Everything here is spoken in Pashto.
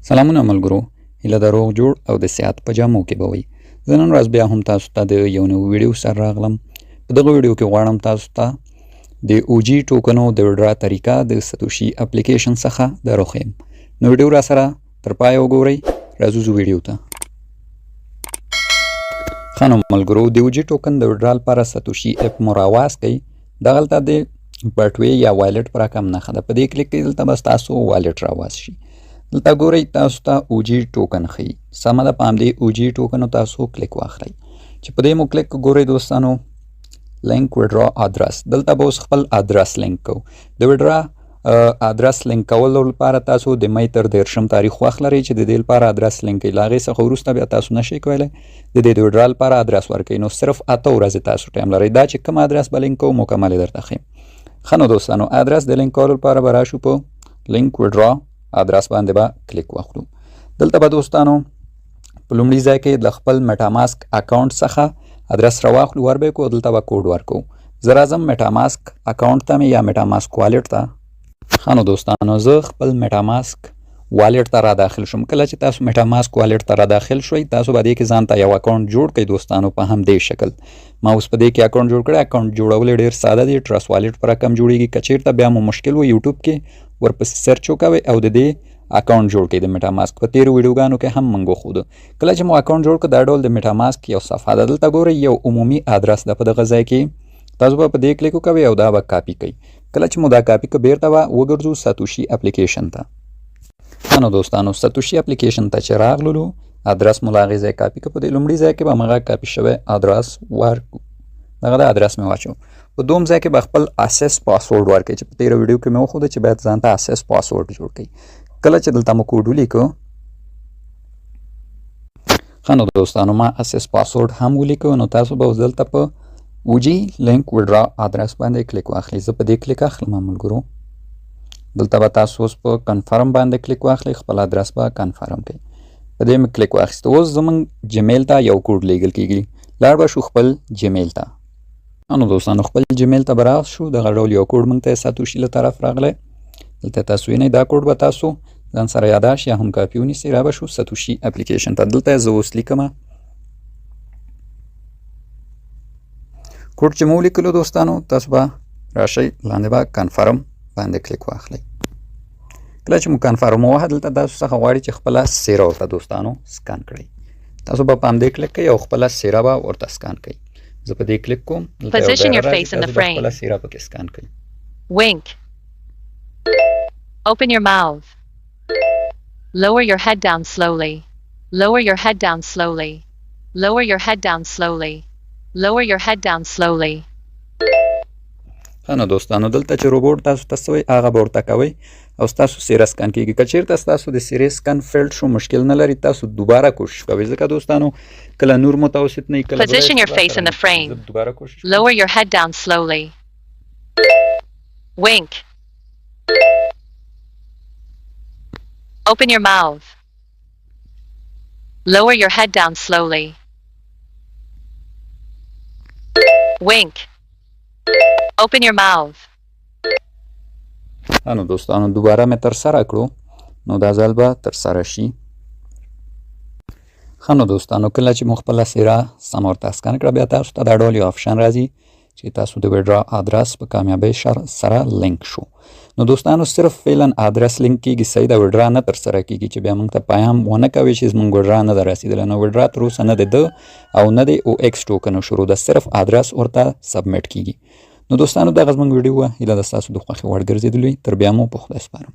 سلامونه ملګرو، هیله د روغ جوړ او د صحت په جامو کې به وئ. زه نن ورځ بیا هم تاسو ته د یو نوي ویډیو سره راغلم. په دغه ویډیو کې غواړم تاسو ته د اوجي ټوکنو د ویډرا طریقه د ساتوشی اپلکیشن څخه دروښیم. نو ویډیو را سره تر پایه وګورئ. راځو ویډیو ته. ښه نو ملګرو، د اوجي ټوکن د ویډرا لپاره ساتوشی اپ مو راواز کړئ. دغلته د بټوې یا وایلټ په رقم نښه ده، په دې کلیک کوئ، دلته به ستاسو وایلټ راواز شي. دلته ګورئ تاسو ته اوجي ټوکن ښیي. سمه ده، په همدې اوجي ټوکنو تاسو کلیک واخلئ. چې په دې مو کلیک ګورئ دوستانو، لینک ویډرا ادرس. دلته به اوس خپل ادرس لینک کوو. د ویډرا ادرس لینک کولو لپاره تاسو د می تر 13 تاریخ وخت لرئ چې د دې لپاره ادرس لینک کړئ. له هغې څخه وروسته بیا تاسو نشئ کولی د دې د ویډرا لپاره ادرس ورکوئ. نو صرف 8 ورځې تاسو ټایم لرئ. دا چې کوم ادرس به لینک کوو مکمل یې درته ښیم. ښه نو دوستانو، ادرس د لینک کولو لپاره به راشو په لینک ویډرا ادرس باندې به کلیک واخلو. دلته به دوستانو په لومړي ځای کې د خپل میټاماسک اکاونټ څخه ادرس راواخلو، ور به یې کړو، دلته به کوډ ورکړو. زه راځم میټاماسک اکاونټ ته مې یا میټاماسک والټ ته. ښه نو دوستانو، زه خپل میټاماسک والټ ته را داخل شوم. کله چې تاسو میټاماسک والټ ته را داخل شوئ، تاسو به دې کې ځان ته یو اکاونټ جوړ کړئ دوستانو په همدې شکل. ما اوس په دې کې اکاونټ جوړ کړی. اکاونټ جوړول یې ډېر ساده دی، ټرست والټ په رقم جوړیږي. که چېرته بیا مو مشکل و یوټیوب کې ورپسې سرچ وکوئ او د دې اکاونټ جوړ کړئ د میټاماسک. په تېرو ویډیوګانو کې هم موږ وښودو. کله چې مو اکاونټ جوړ کړ، دا ډول د میټاماسک یو صفحه ده. دلته ګورئ یو عمومي ادرس ده، په دغه ځای کې تاسو به په دې کلیک وکوئ او دا به کاپي کړئ. کله چې مو دا کاپي کړ، بیرته به وګرځو ساتوشی اپلیکیشن ته. ښه نو دوستانو، ساتوشی اپلیکیشن ته چې راغللو، ادرس مو له هغې ځای کاپي کړ. په دې لومړي ځای کې به همغه کاپي شوی ادرس ورکړو. دغه د ادرس مې واچو. په دوم ځای کې به خپل اساس پاسورډ ورکړئ چې په تېره ویډیو کې مې وښوده چې باید ځان ته اساس پاسورډ جوړ کړئ. کله چې دلته مو کوډ ولیکو، ښه نو دوستانو، ما اساس پاسورډ هم ولیکو. نو تاسو به اوس دلته په اوجي لینک ویډرا ادرس باندې کلیک واخلئ. زه په دې کلیک اخلم ملګرو. دلته به تاسو اوس په کنفرم باندې کلیک واخلئ، خپل ادرس به کنفرم کړئ. په دې مې کلیک واخیست. اوس زموږ جیمیل ته یو کوډ لیږل کېږي. لاړ به شو خپل جیمیل ته. نو دوستانو، خپل جیمیل ته به راشو. دغه ډول یو کوډ موږ ته ساتوشي له طرف راغلی. دلته تاسو وینئ دا کوډ به تاسو ځان سره یاداشت یا هم کاپي ونیسئ. را به شو ساتوشي اپلیکیشن ته. دلته زه اوس لیکمه. کوډ چې مو ولیکلو دوستانو، تاسو به راشئ لاندې به کنفرم باندې کلیک واخلئ. کله چې مو کنفرم ووهه، دلته تاسو څخه غواړي چې خپله څیره ورته دوستانو سکان کړئ. تاسو به په همدې کلیک کوئ او خپله څیره به ورته سکان کړئ. زه په دې کلیک کوم. Position your face in the frame. خپله څیره پکې سکان کړئ. Wink. Open your mouth. Lower your head down slowly. Lower your head down slowly. Lower your head down slowly. Lower your head down slowly. ښه نو دوستانو، دلته چې روبوټ تاسو ته څه وایي هغه به ورته کوئ او ستاسو څیره سکن کېږي. که چېرته ستاسو د څیرې سکن فیلډ شو، مشکل نه لري، تاسو دوباره کوشش کوئ. ځکه دوستانو کله نور متوسط نه وي، کله Position your face in the frame. دوباره کوشش. Lower your head down slowly. Wink. Open your mouth. Lower your head down slowly. Wink. Open your mouth. نو دوستانو دوباره مې ترسره کړو. نو دا ځل به ترسره شي. ښه نو دوستانو، کله چې مو خپله څیره سمه ورته اسکان کړه، بیا تاسو ته دا ډول یو آپشن راځي چې تاسو د ویډرا ادرس په کامیابۍ سره لینک شو. نو دوستانو صرف فعلا ادرس لینک کېږي، صحیح ده، ویډرا نه ترسره کېږي چې بیا موږ ته پیام ونه کوي چې زموږ ویډرا نه ده رسېدلی. نو ویډرا تر اوسه نه د او نه د او ایکس ټوکنو شروع ده، صرف ادرس ورته سبمیټ کېږي. نو دوستانو دغه زموږ ویډیو وه. هیله ده ستاسو د خوښې وړ ګرځېدلې وي. تر بیا مو په خدای سپارم.